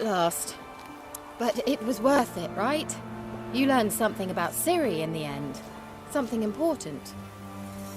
at last. But it was worth it, right? You learned something about Ciri in the end. Something important.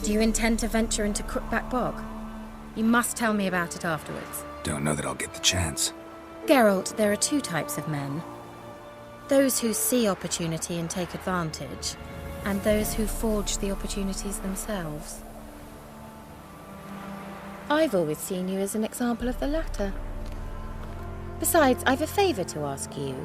Do you intend to venture into Crookback Bog? You must tell me about it afterwards. Don't know that I'll get the chance. Geralt, there are two types of men. Those who see opportunity and take advantage, and those who forge the opportunities themselves. I've always seen you as an example of the latter. Besides, I've a favor to ask you.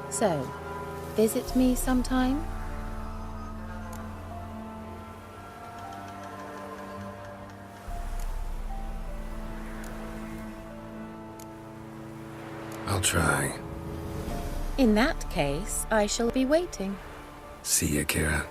So, visit me sometime? I'll try. In that case, I shall be waiting. See ya, Keira.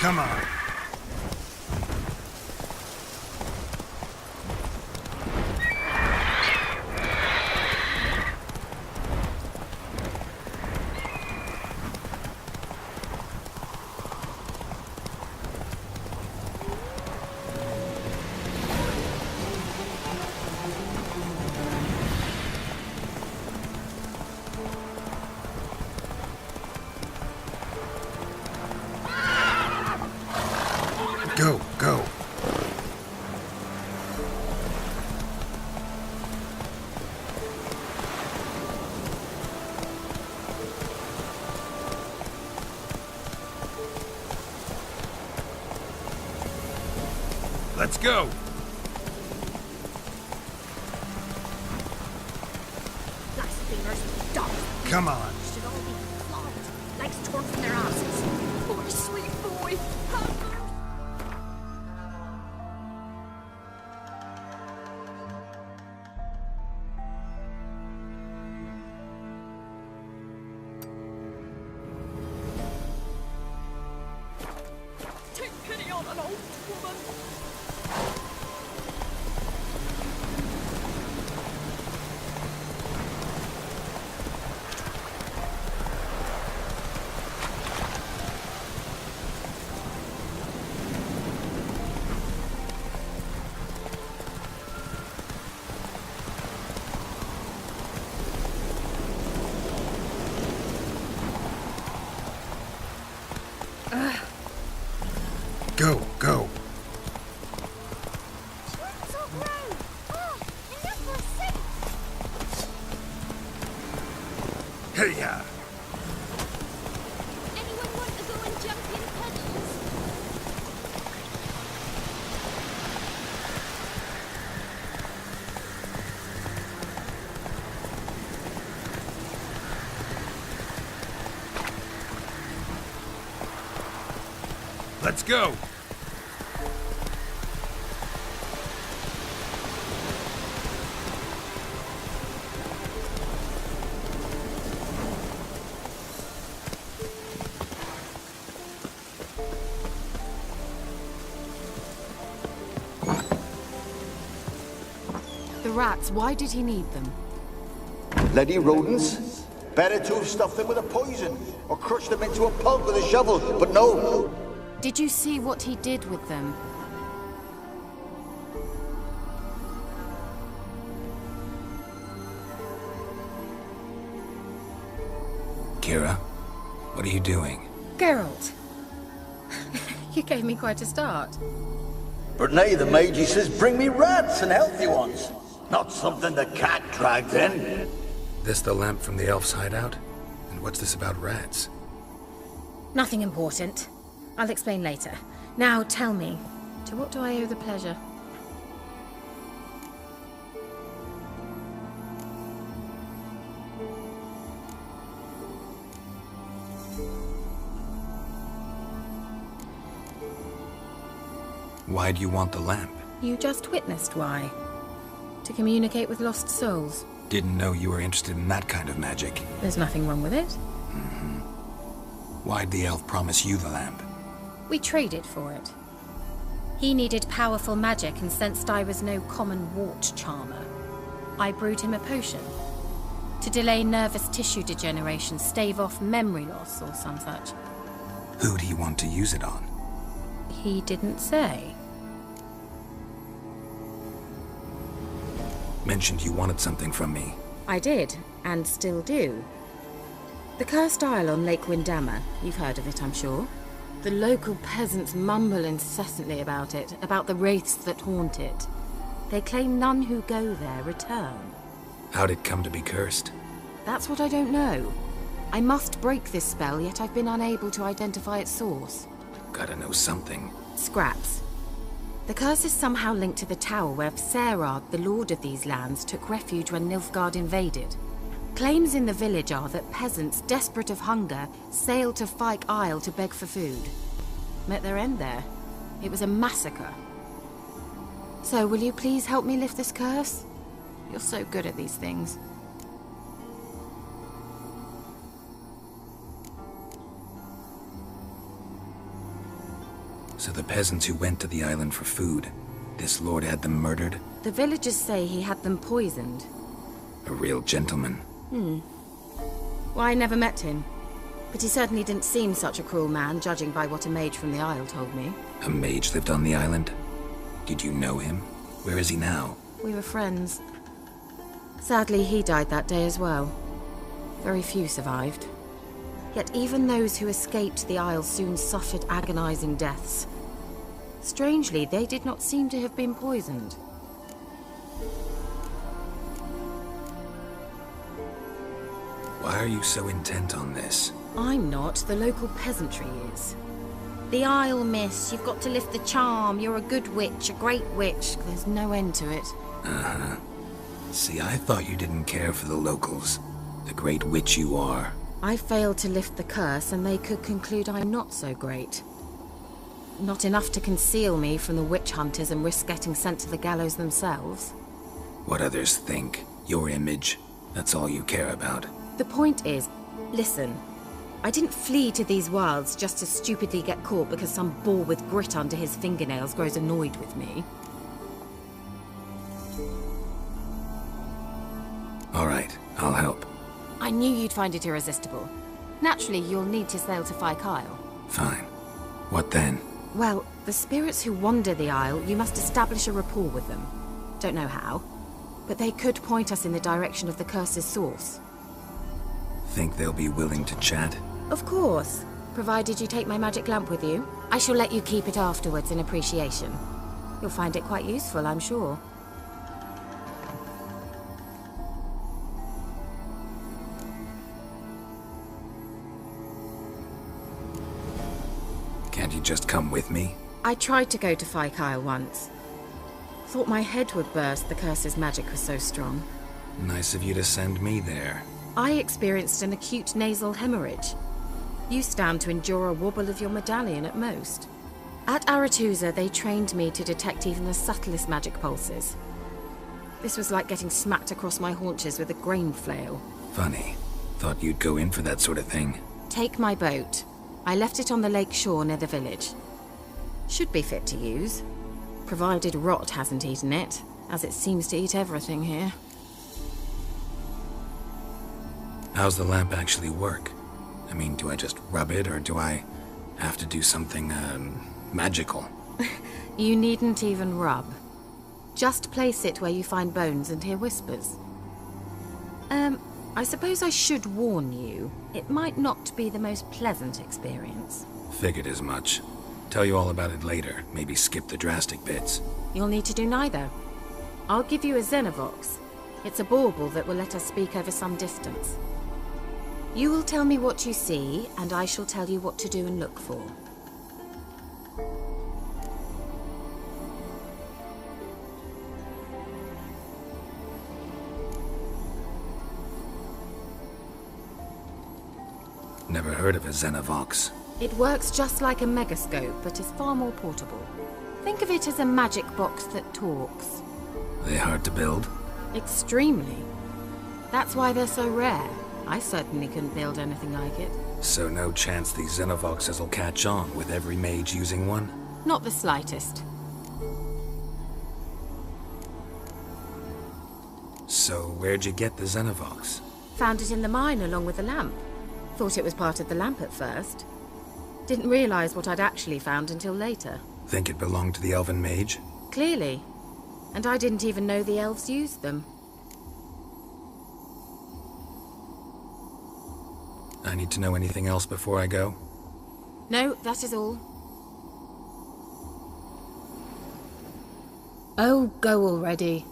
Come on. Go, go. Let's go. Blasphemers, dogs. Come on. Should all be flogged, legs torn from their asses. Poor sweet boy. Take pity on an old woman. Go. go. Trees all grown! Oh, enough for a seat! Hey, ya! Anyone want to go and jump in puddles? Let's go! The rats, why did he need them? Bloody rodents. Better to have stuffed them with a poison, or crushed them into a pulp with a shovel, but no. Did you see what he did with them? Keira, what are you doing? Geralt! You gave me quite a start. But now the mage says bring me rats and healthy ones. Not something the cat dragged in. This the lamp from the elf's hideout? And what's this about rats? Nothing important. I'll explain later. Now tell me, to what do I owe the pleasure? Why do you want the lamp? You just witnessed why. To communicate with lost souls. Didn't know you were interested in that kind of magic. There's nothing wrong with it. Why'd the elf promise you the lamp? We traded for it. He needed powerful magic and sensed I was no common wart charmer. I brewed him a potion. To delay nervous tissue degeneration, stave off memory loss or some such. Who'd he want to use it on? He didn't say. Mentioned you wanted something from me. I did, and still do. The Cursed Isle on Lake Windammer. You've heard of it, I'm sure. The local peasants mumble incessantly about it, about the wraiths that haunt it. They claim none who go there return. How'd it come to be cursed? That's what I don't know. I must break this spell, yet I've been unable to identify its source. Gotta know something. Scraps. The curse is somehow linked to the tower where Serard, the lord of these lands, took refuge when Nilfgaard invaded. Claims in the village are that peasants, desperate of hunger, sailed to Fyke Isle to beg for food. Met their end there. It was a massacre. So, will you please help me lift this curse? You're so good at these things. So the peasants who went to the island for food, this lord had them murdered? The villagers say he had them poisoned. A real gentleman. Well, I never met him. But he certainly didn't seem such a cruel man, judging by what a mage from the Isle told me. A mage lived on the island? Did you know him? Where is he now? We were friends. Sadly, he died that day as well. Very few survived. Yet even those who escaped the Isle soon suffered agonizing deaths. Strangely, they did not seem to have been poisoned. Why are you so intent on this? I'm not, the local peasantry is. The Isle, miss, you've got to lift the charm. You're a good witch, a great witch. There's no end to it. Uh-huh. See, I thought you didn't care for the locals. The great witch you are. I failed to lift the curse, and they could conclude I'm not so great. Not enough to conceal me from the witch hunters and risk getting sent to the gallows themselves. What others think, your image, that's all you care about. The point is, listen, I didn't flee to these wilds just to stupidly get caught because some boar with grit under his fingernails grows annoyed with me. All right, I'll help. I knew you'd find it irresistible. Naturally, you'll need to sail to Fyke Isle. Fine. What then? Well, the spirits who wander the Isle, you must establish a rapport with them. Don't know how, but they could point us in the direction of the curse's source. Think they'll be willing to chat? Of course. provided you take my magic lamp with you. I shall let you keep it afterwards in appreciation. You'll find it quite useful, I'm sure. Can't you just come with me? I tried to go to Kyle once. Thought my head would burst, the curse's magic was so strong. Nice of you to send me there. I experienced an acute nasal hemorrhage. You stand to endure a wobble of your medallion at most. At Aretusa, they trained me to detect even the subtlest magic pulses. This was like getting smacked across my haunches with a grain flail. Funny. Thought you'd go in for that sort of thing. Take my boat. I left it on the lake shore near the village. Should be fit to use, provided rot hasn't eaten it, as it seems to eat everything here. How's the lamp actually work? I mean, do I just rub it, or do I have to do something, magical? You needn't even rub. Just place it where you find bones and hear whispers. I suppose I should warn you, it might not be the most pleasant experience. Figured as much. Tell you all about it later, maybe skip the drastic bits. You'll need to do neither. I'll give you a Xenovox. It's a bauble that will let us speak over some distance. You will tell me what you see, and I shall tell you what to do and look for. Never heard of a Xenovox. It works just like a megascope, but is far more portable. Think of it as a magic box that talks. They hard to build? Extremely. That's why they're so rare. I certainly couldn't build anything like it. So no chance these Xenovoxes will catch on with every mage using one? Not the slightest. So where'd you get the Xenovox? Found it in the mine along with the lamp. Thought it was part of the lamp at first. Didn't realize what I'd actually found until later. Think it belonged to the elven mage? Clearly. And I didn't even know the elves used them. I need to know anything else before I go? No, that is all. Oh, go already.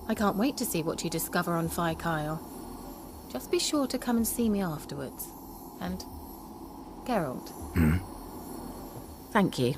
I can't wait to see what you discover on Kyle. Just be sure to come and see me afterwards. And Geralt. Hmm? Thank you.